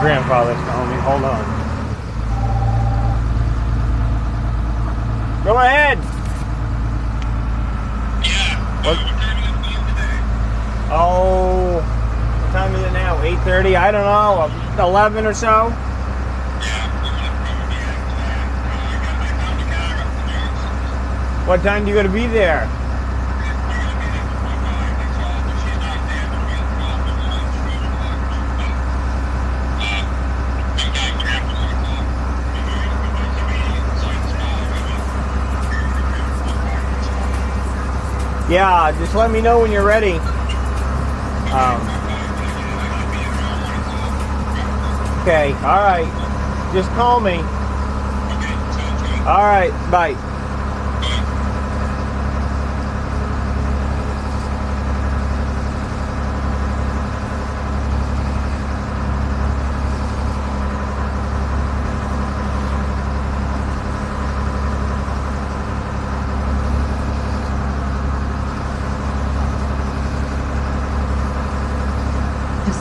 grandfather's calling me. Hold on. Go ahead. Yeah. What time are you leaving today? Oh, what time is it now? 8:30? I don't know. 11 or so? Yeah, I'm gonna probably be at, I found the car up the Johnson's. What time do you got to be there? We're gonna be there before 5, that's all. But she's not there, but we'll call for lunch, 12 o'clock or something. Sometimes after 1 o'clock. If there's any sites following, Yeah, just let me know when you're ready. Okay, alright. Just call me. Alright, bye.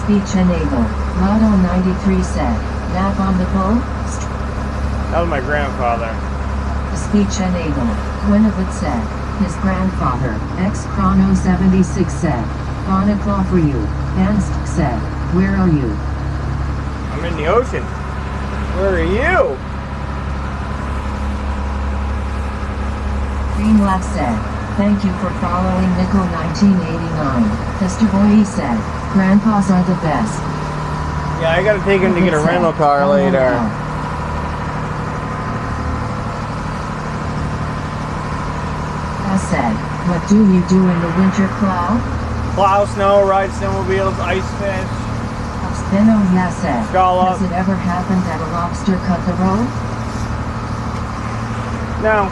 Speech enabled. Lotto 93 said, nav on the boat? That was my grandfather. Speech enabled. Gwyneth said, his grandfather. X Chrono 76 said, on a claw for you. Dansk said, where are you? I'm in the ocean. Where are you? Greenlaugh said, thank you for following Nico 1989. Mr. Boye said, grandpas are the best. Yeah, I gotta take him to get a rental car later. I said, what do you do in the winter, Cloud? Plow snow, ride snowmobiles, ice fish. Spino yeah said, Scallop. has it ever happened that a lobster cut the road? No.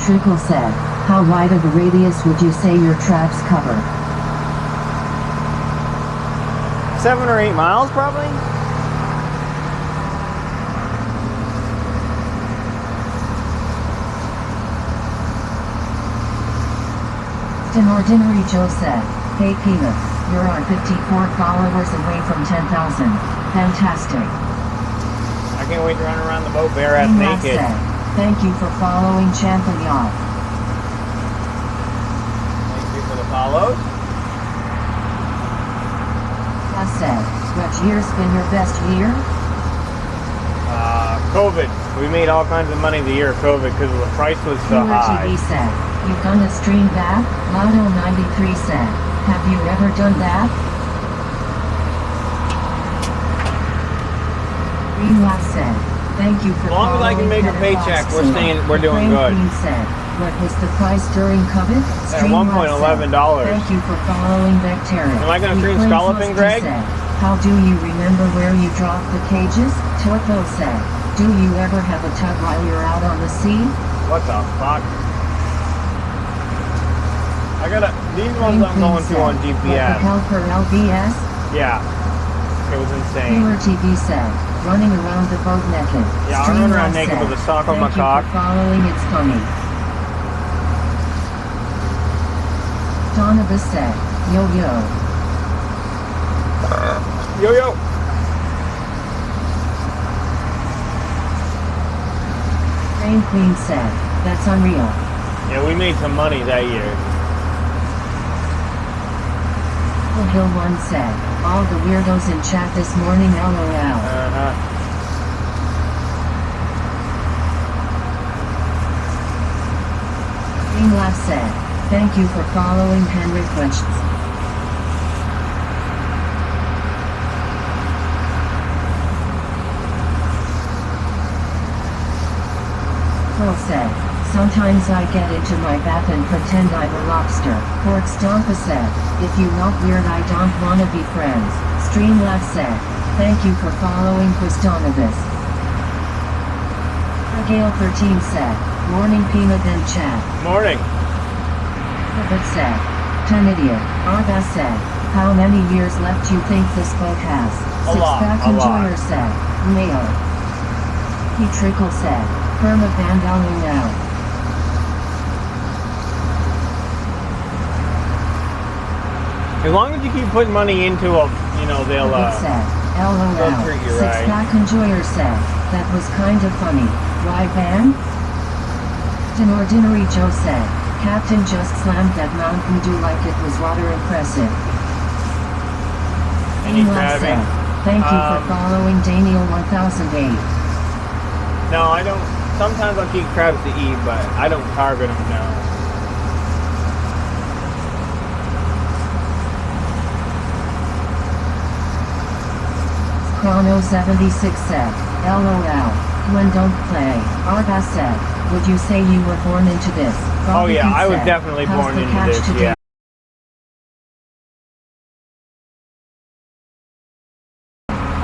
Trickle said, how wide of a radius would you say your traps cover? 7 or 8 miles, probably? Ordinary Joe said, hey Peanut, you're on 54 followers away from 10,000. Fantastic. I can't wait to run around the boat bare-ass Greenlaugh naked. said, thank you for following Champion. Thank you for the follows. I said, what year's been your best year? COVID. We made all kinds of money the year of COVID because the price was so Viewer high. TV said, you gonna stream that? Lotto 93 said, have you ever done that? Greenlaugh said, thank you for As long as I can make a paycheck, we're doing good. Queen said, what was the price during COVID? At one point, $11. Thank you for following Bacteria. Am I gonna stream scalloping, Greg? Said, how do you remember where you dropped the cages? Torpo said, do you ever have a tug while you're out on the sea? What the fuck? I gotta, these ones I'm going to on GPS. Helper LBS? Yeah. It was insane. Viewer TV said, running around the boat naked. Yeah, I'm running around naked with a sock on my cock. Thank you for following, it's funny. Donovan said, yo yo. Yo yo. Rain Queen said, that's unreal. Yeah, we made some money that year. Hill 1 said, all the weirdos in chat this morning LOL. Greenlaugh said, thank you for following Henry Questions. Pearl said, sometimes I get into my bath and pretend I'm a lobster. Pork Stompa said, if you not weird I don't wanna be friends. Streamlabs said, thank you for following Christonovis. Gale 13 said, morning Peanut and chat. Morning. Herbert said, an idiot. Arba said, How many years left you think this boat has? A lot, Six-pack a lot. enjoyer said. Male. He trickle said. Perma Vandaloo now. As long as you keep putting money into them, you know, they'll said. LOL. they'll treat you right. Six-pack enjoyer said. That was kind of funny. Why, Van? Ordinary Joe said. Captain just slammed that Mountain Dew like it was rather impressive. Any Inglass crabbing? said. Thank you for following Daniel 1008. No, I don't. Sometimes I'll keep crabs to eat, but I don't target them now. Chrono 76 said. LOL. When don't play. Arba said. Would you say you were born into this? Oh yeah, Robinson I was said, definitely "How's born the into catch this. today?" Yeah.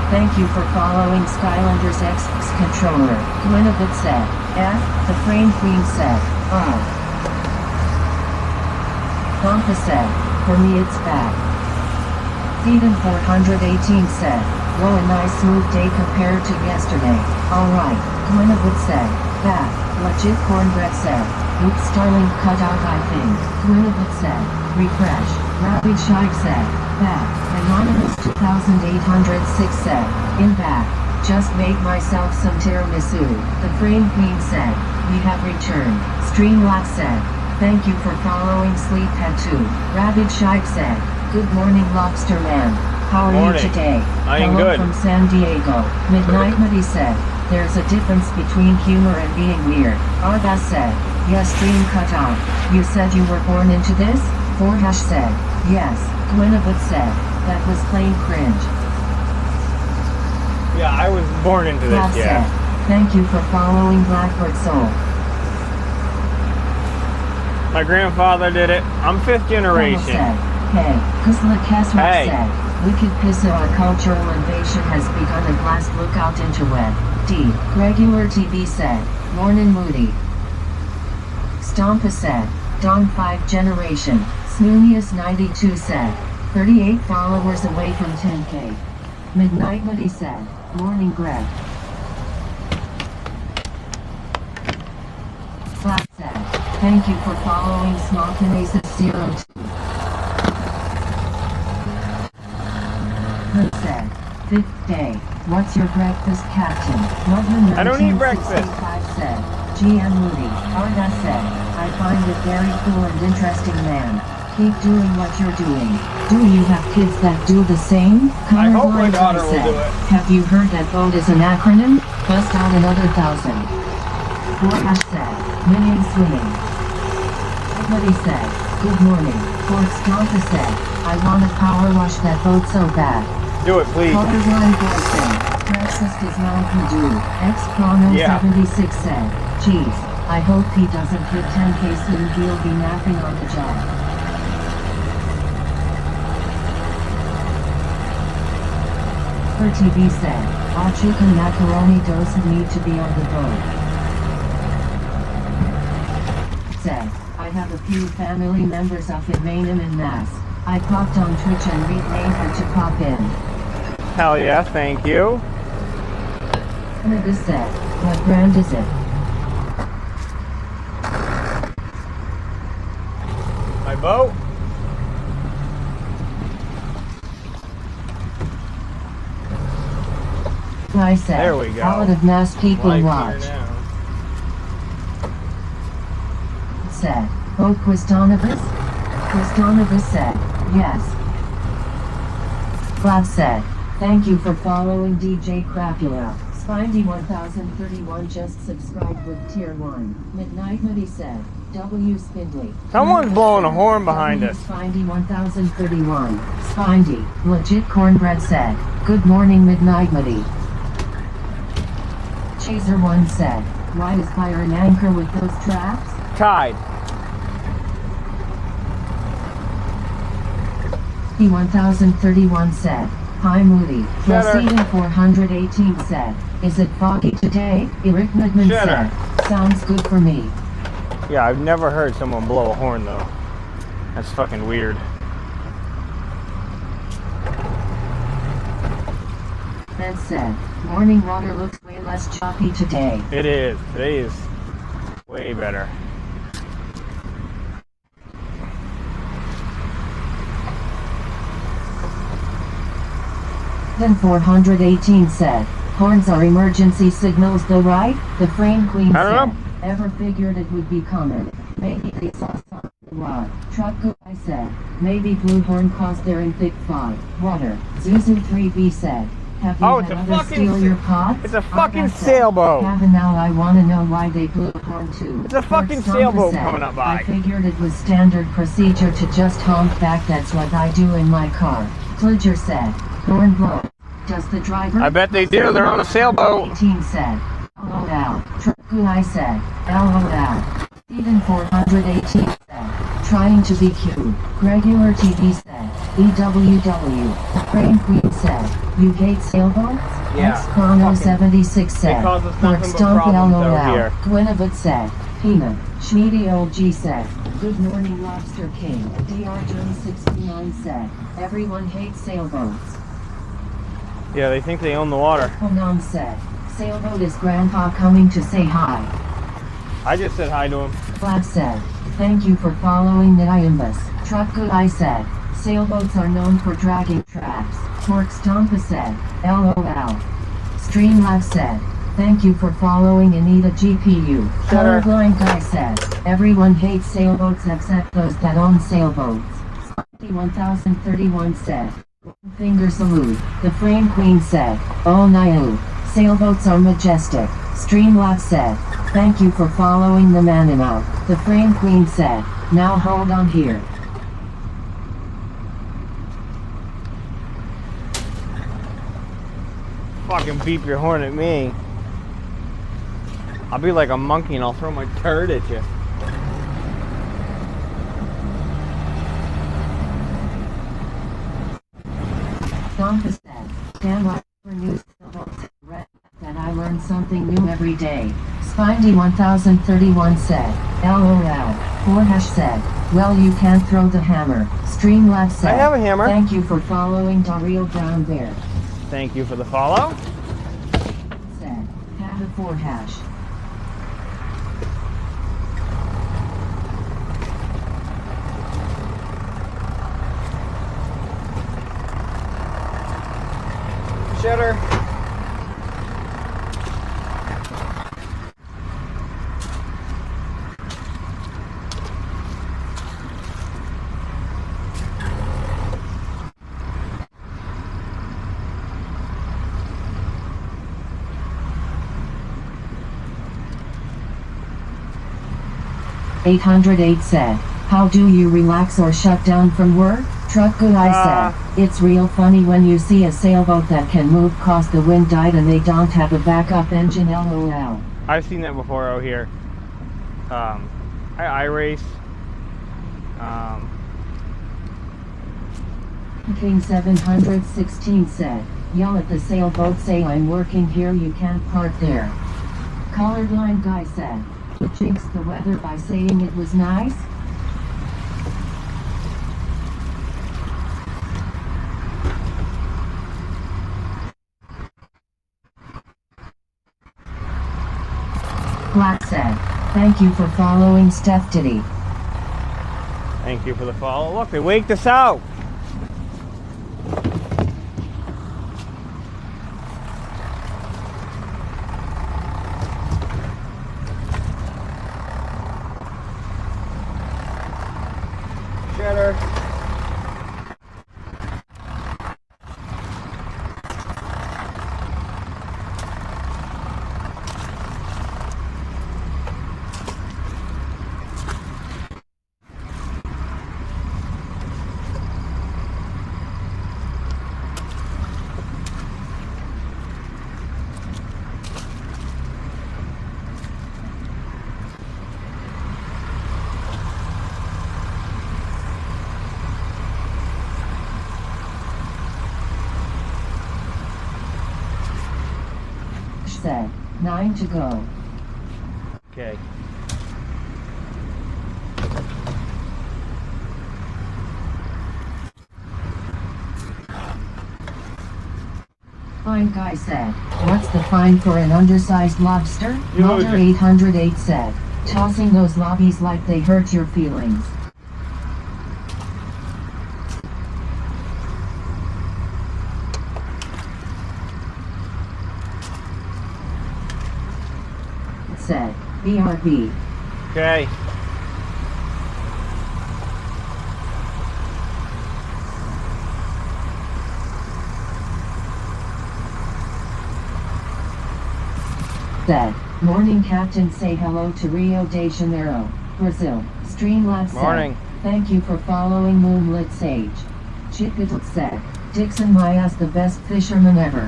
Thank you for following Skylanders X controller. Gwynabit said. F. The Frame Queen said. R. Donka said. For me it's back. Eden 418 said. Whoa, a nice smooth day compared to yesterday. Alright. Gwynabit said. Back. Legit Cornbread said. Oops, Starlink cut out I think. Gwynabit said. Refresh. Rapid Shike said. Back. Anonymous 2806 said. In back. Just made myself some tiramisu. The Frame Queen said. We have returned. Streamlabs said. Thank you for following Sleephead 2. Rabid Shike said. Good morning Lobster Man. How are Morning. you today? I am Hello good. from San Diego. Midnight Muddy said. There's a difference between humor and being weird. Arba said. Yes, stream cut out. You said you were born into this? Fordash said. Yes. Gwynabit said. That was plain cringe. Yeah, I was born into this. Bob Yeah. said. Thank you for following Blackbird Soul. My grandfather did it. I'm fifth Colonel generation. said. Hey. Kusla Kesra Hey. said. Wicked Pissa, our cultural invasion has begun at last. Look out into web. D. Regular TV said. Morning Moody. Stompa said. Dawn 5 generation. Snoonius 92 said. 38 followers away from 10k. Midnight Moody said. Morning Greg. Flat said. Thank you for following Smallkinasis02. Hood said. 5th day. What's your breakfast, Captain? Mudman I don't eat breakfast. 1965 said. GM Moody. Arda said. I find it very cool and interesting, man. Keep doing what you're doing. Do you have kids that do the same? I hope my Colorblind daughter Guy will said. do it. Have you heard that vote is an acronym? Bust out another 1,000. Warhash said. Minion swimming. Everybody said. Good morning. Fort Stompa said. I want to power wash that boat so bad. Do it, please. Colorblind Guy said. Breakfast is Mountain Dew. X-Chrono Yeah. 76 said. Geez, I hope he doesn't hit 10k soon. He'll be napping on the job. Her TV said. Our chicken macaroni doesn't need to be on the boat. Said. I have a few family members up in Maine and Mass. I popped on Twitch and renamed her to pop in. Hell yeah, thank you. Canada said. What brand is it? My boat. I said. There we go. A lot of mass people Live watch. here now. Said. Oh, Quistonovus? Quistonovus said. Yes. Bob said. Thank you for following DJ Crapula. Spindy 1031 just subscribed with tier 1. Midnight Muddy said. W Spindly. Someone's blowing a horn behind us. Spindy 1031. Spindy. Legit Cornbread said. Good morning Midnight Muddy. Chaser 1 said. Why is fire an anchor with those traps? Tide. P1031 said. Hi Moody. Shut her. Rosita 418 said. Is it foggy today? Eric Midman Shut said. her. Sounds good for me. Yeah, I've never heard someone blow a horn though. That's fucking weird. Ben said, morning water looks way less choppy today. It is. Today is way better. Then 418 said, horns are emergency signals though, right? The frame queen I don't said, ever figured it would be common. Maybe they saw something wrong. Truck guy said, maybe blue horn caused there in thick fog. Water. Zuzu 3B said, have you Oh, had it's a others fucking steal your pots? it's a fucking Arga said, sailboat. Haven't now I wanna know why they blew a horn too. It's a fucking Stampa sailboat said, coming up by. I figured it was standard procedure to just honk back, that's what I do in my car. Klidger said, horn blow. Does the driver? I bet they do. They're on a sailboat. 18 said, LOL. Truckguy said, LOL. Stephen 418 said, trying to be cute. Regular TV said, EWW. Crane Queen said, you hate sailboats? Yeah. X-Chrono 76 said, cause us Mark nothing but Stomp problems over LOL. here. Gwynnevit said, Peanut. Schmeedy OG said, good morning Lobster King. DR Jones 69 said, everyone hates sailboats. Yeah, they think they own the water. Honam said, sailboat is grandpa coming to say hi. I just said hi to him. Vlad said, thank you for following the Iambus. Truck guy said, sailboats are known for dragging traps. Torque Stompa said, LOL. Streamlab said, thank you for following Anita GPU. Sure. Colorblind guy said, everyone hates sailboats except those that own sailboats. 1031 said, finger salute. The Frame Queen said, oh Naiu. Sailboats are majestic. Streamlabs said, thank you for following the Manimout. The Frame Queen said, now hold on here. Fucking beep your horn at me. I'll be like a monkey and I'll throw my turd at you. Donka said, stand by for news sailboats. That I learn something new every day. Spindy 1031 said, LOL. Forhash said, well you can't throw the hammer. Streamlabs said, I have a hammer. Thank you for following Dario Brown Bear. Thank you for the follow. Said, have a Forhash. Shutter. $808 said, how do you relax or shut down from work? Truck guy said, it's real funny when you see a sailboat that can move cause the wind died and they don't have a backup engine, LOL. I've seen that before out here. I race. King 716 said, yell at the sailboat, say I'm working here, you can't park there. Colored line guy said, you jinxed the weather by saying it was nice? Black said, thank you for following Steph Diddy. Thank you for the follow. Look, they waked us out. Shutter. Said, 9 to go. Okay. Fine guy said, what's the fine for an undersized lobster? Mother 808 said, tossing those lobbies like they hurt your feelings. Said, BRB. Okay. Said, morning Captain, say hello to Rio de Janeiro, Brazil. Streamlabs said, Morning. thank you for following Moonlit Sage. Chickadle said, Dixon Maya's the best fisherman ever.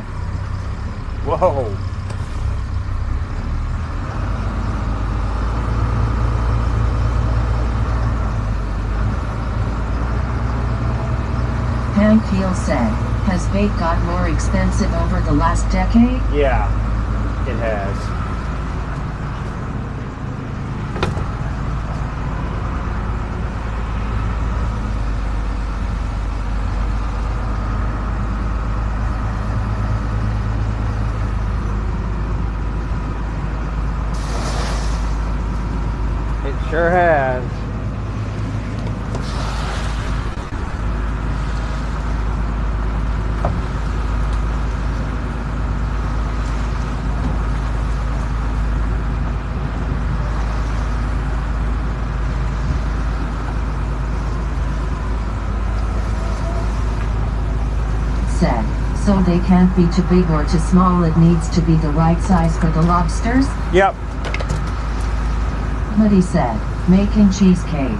Whoa. Hank Peel said, has bait got more expensive over the last decade? Yeah, it has. It sure has. Said, so they can't be too big or too small, it needs to be the right size for the lobsters? Yep. Hoodie said, making cheesecake.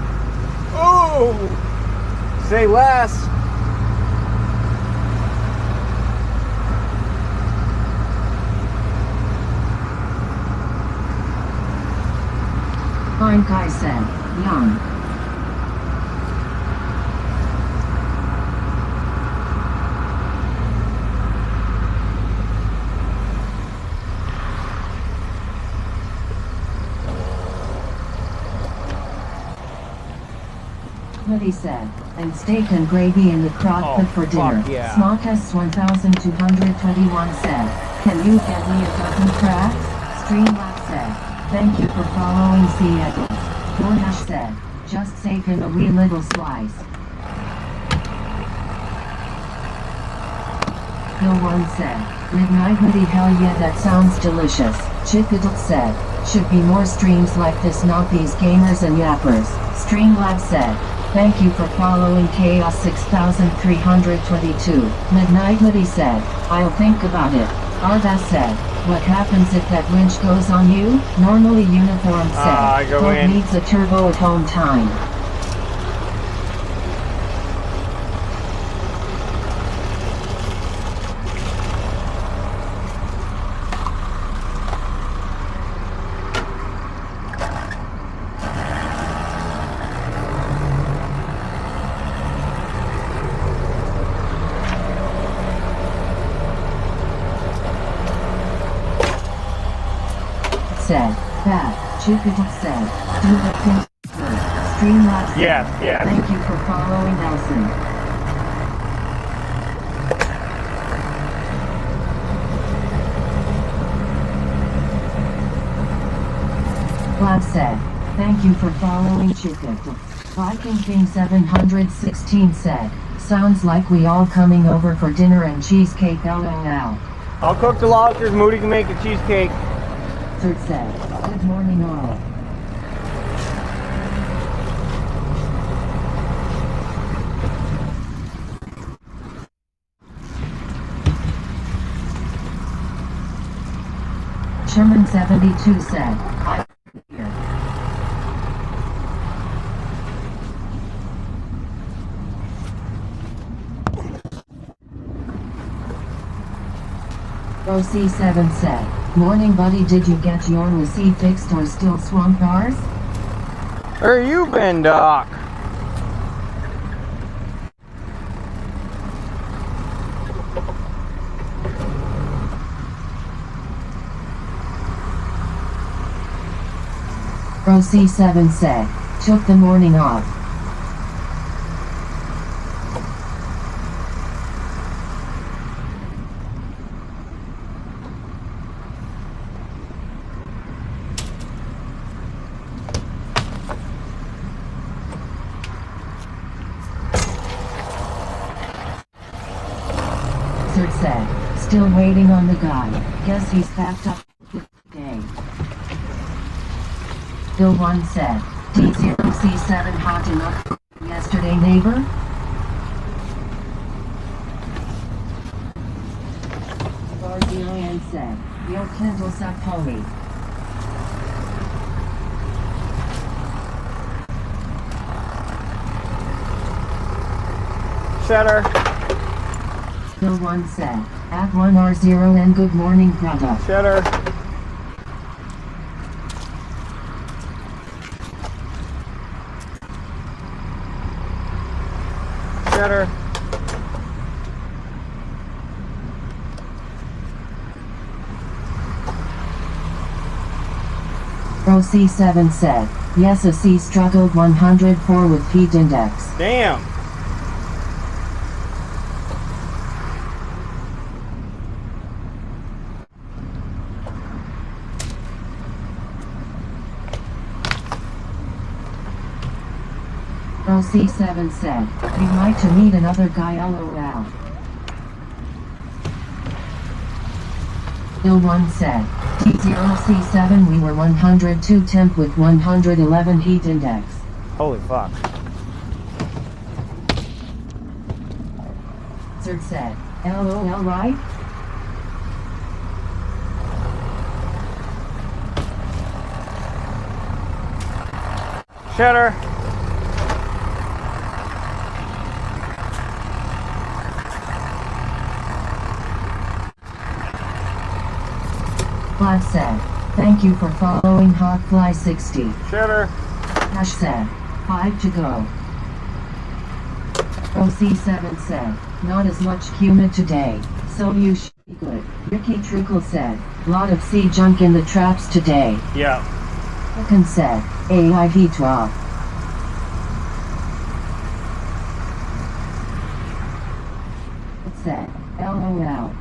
Oh! Say less. Fine guy said, yum. Hoodie said, and steak and gravy in the crock pot for dinner. Yeah. Smockus 1221 said, can you get me a dozen cracks? Streamlabs said, thank you for following Seattle. Gornash said, just save him a wee little slice. Bill One said, midnight hoodie, hell yeah, that sounds delicious. Chickadle said, should be more streams like this, not these gamers and yappers. Streamlabs said, thank you for following Chaos 6322. Midnight hoodie said, I'll think about it. Arda said, what happens if that winch goes on you? Normally Uniform said, go Boat in. needs a turbo at home time. Said, that, Chickadle said, do the thing. Streamlabs said, Yeah. thank you for following Nelson. Lab said, thank you for following Chickadle. Viking King 716 said, sounds like we all coming over for dinner and cheesecake, LOL. I'll cook the lobsters. Moody can make a cheesecake. Third said, good morning all. Sherman 72 said, I'm here. OC7 said, morning buddy, did you get your receipt fixed or still swamp bars? Where you been, Doc? OC7 said, took the morning off. Sir said, still waiting on the guy. Guess he's packed up today. Bill 1 said, D0C7 hot enough yesterday, neighbor? RDON said, Yo Kindle Sapoli. Cheddar. Bill 1 said, at 1R0 and good morning, brother. Cheddar. Cheddar. Pro C7 said, yes, a C struggled 104 with heat index. Damn. Pro C7 said, we'd like to meet another guy, LOL. Bill 1 said, T0C7 we were 102 temp with 111 heat index. Holy fuck. Sir said, LOL right? Cheddar. Vlad said, thank you for following Hotfly60. Cheddar. Ash said, 5 to go. Pro C7 said, not as much humid today, so you should be good. Ricky Trickle said, lot of sea junk in the traps today. Yeah. Hookin said, AIV12. It said, LOL.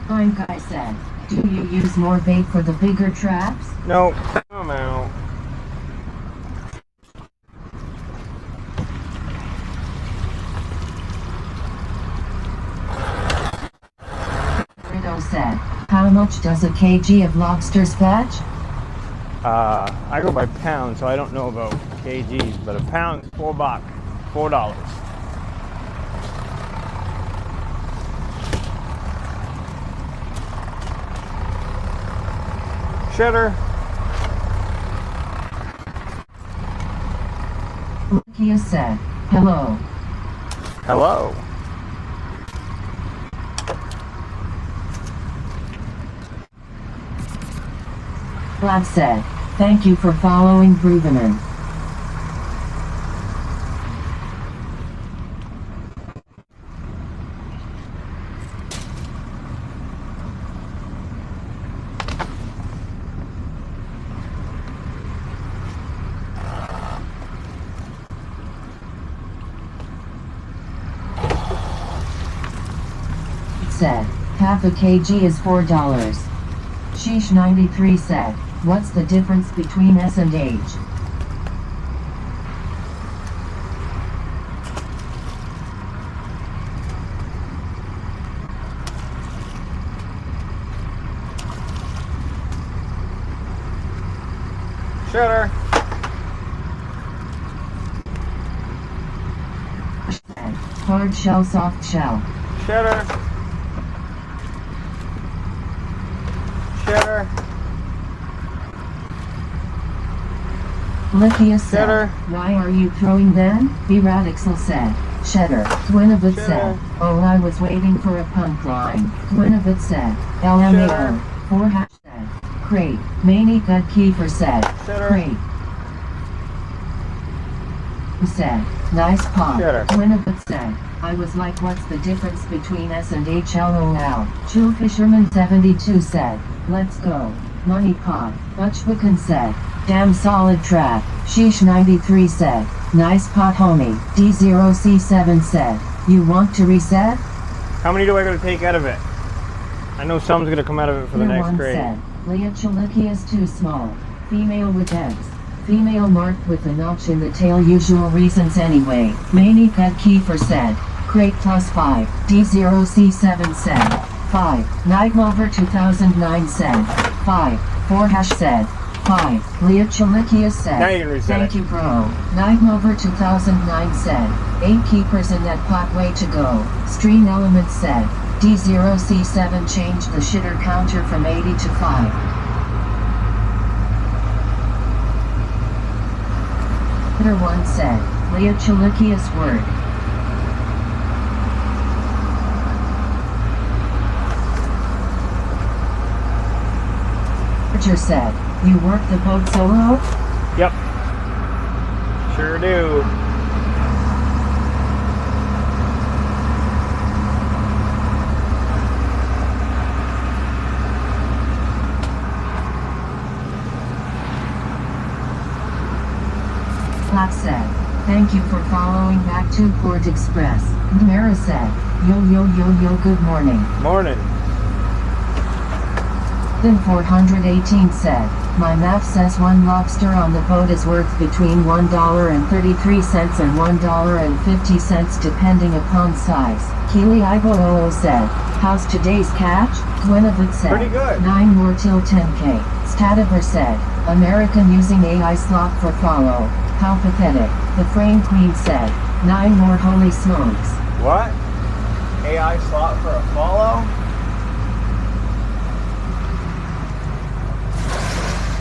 Fine guy said, do you use more bait for the bigger traps? No. I'm out. Rido said, how much does a kg of lobsters fetch? I go by pounds, so I don't know about kgs, but a pound, $4. $4. Cheddar. Kia said, hello. Hello. Vlad said, thank you for following Bruveman. Said, half a kg is $4. Sheesh 93 said, what's the difference between S and H? Cheddar. Said, hard shell, soft shell. Cheddar. Cheddar. Lithia said, Cheddar. why are you throwing them? Radixel said, cheddar. Gwynevit said, oh I was waiting for a punchline. Gwynevit said, LMAO. 4 hash said, crate. Mani Good Kiefer said, Cheddar. crate. Said, nice pop. Cheddar. Gwynevit said, I was like what's the difference between S and H LOL. Chill Fisherman 72 said, let's go. Money pot. Butchbuchan said, damn solid trap. Sheesh 93 said, nice pot homie. D0C7 said, you want to reset? How many do I gotta take out of it? I know something's gonna come out of it for the Here next one grade. said, Leochilikia is too small. Female with eggs. Female marked with a notch in the tail. Usual reasons anyway. Mani Pet Kiefer said. Crate plus 5. D0C7 said. 5. Nightmover 2009 said. 5. 4 hash said. 5. Leochilikia said. Now you can reset Thank it. you, bro. Nightmover 2009 said. 8 keepers in that pot, way to go. Stream Elements said. D0C7 changed the shitter counter from 80 to 5. Hitter 1 said. Leochilikia's word. Roger said. You work the boat solo? Yep. Sure do. Platt said. Thank you for following back to Port Express. Mara said. Yo yo yo yo, good morning. Morning. Then 418 said, my math says one lobster on the boat is worth between $1.33 and $1.50 depending upon size. Keely Ibo said, how's today's catch? Gwenevit said, Pretty good. 9 more till 10k. Stativer said, American using AI slot for follow. How pathetic. The Frame Queen said, 9 more, holy smokes. What? AI slot for a follow?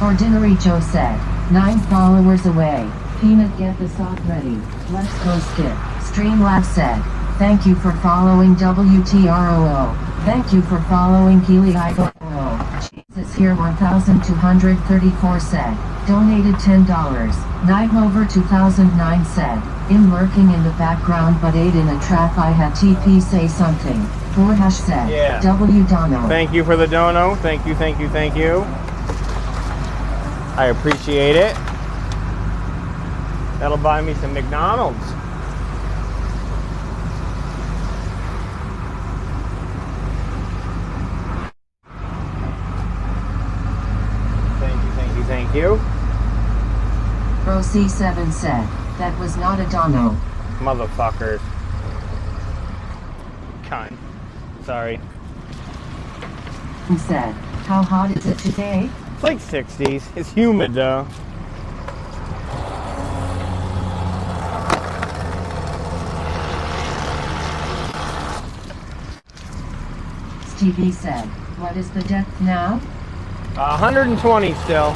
Ordinary Joe said, 9 followers away. Peanut, get the sock ready. Let's go skip. Streamlabs said, thank you for following WTROO. Thank you for following Keely Ibo. Jesus here 1234 said, donated $10. Nightmover 2009 said, I'm lurking in the background but ate in a trap. I had TP say something. 4 hash said, Yeah. W Dono. Thank you for the dono. Thank you, thank you, thank you. I appreciate it. That'll buy me some McDonald's. Thank you, thank you, thank you. Bro C7 said, that was not a dono. Motherfuckers. Kind. Sorry. He said, how hot is it today? It's like 60s. It's humid though. Stevie said, what is the depth now? 120 still.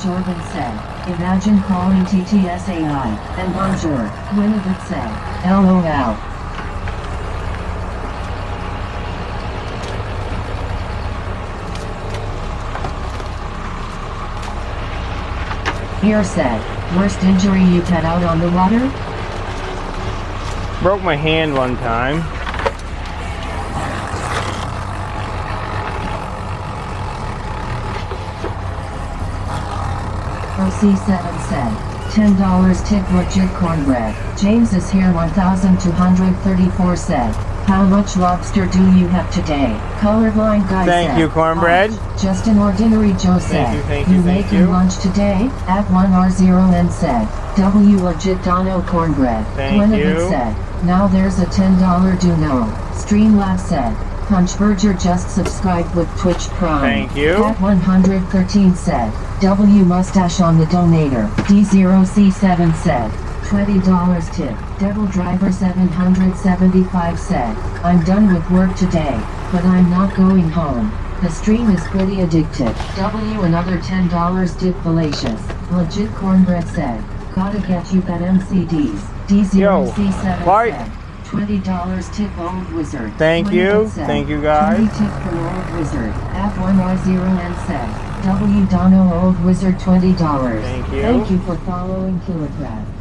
Jordan said, imagine calling TTSAI, and bonjour. Winifred said, LOL. Here said, worst injury you've had out on the water? Broke my hand one time. OC7 said, $10 tip legit cornbread. James is here 1234 said, how much lobster do you have today? Colorblind guy said, Thank you, cornbread. Just an ordinary Joe said, thank you, thank making you. lunch today? At 1R0N said, W legit Dono cornbread. Thank Gwenevin you. said, now there's a $10 do no. Streamlabs said, Punchburger just subscribed with Twitch Prime. Thank you. At 113 said, W mustache on the donator. D0C7 said, $20 tip. Devil Driver 775 said, I'm done with work today, but I'm not going home. The stream is pretty addictive. W another $10 tip fallacious. Legit Cornbread said, gotta get you that MCDs. D0C7 why- said, $20 tip Old Wizard. Thank you. Winifred said, Thank you, guys. 20 tip from Old Wizard. F1R0N said, W Dono Old Wizard $20. Thank you. Thank you for following Kilograph.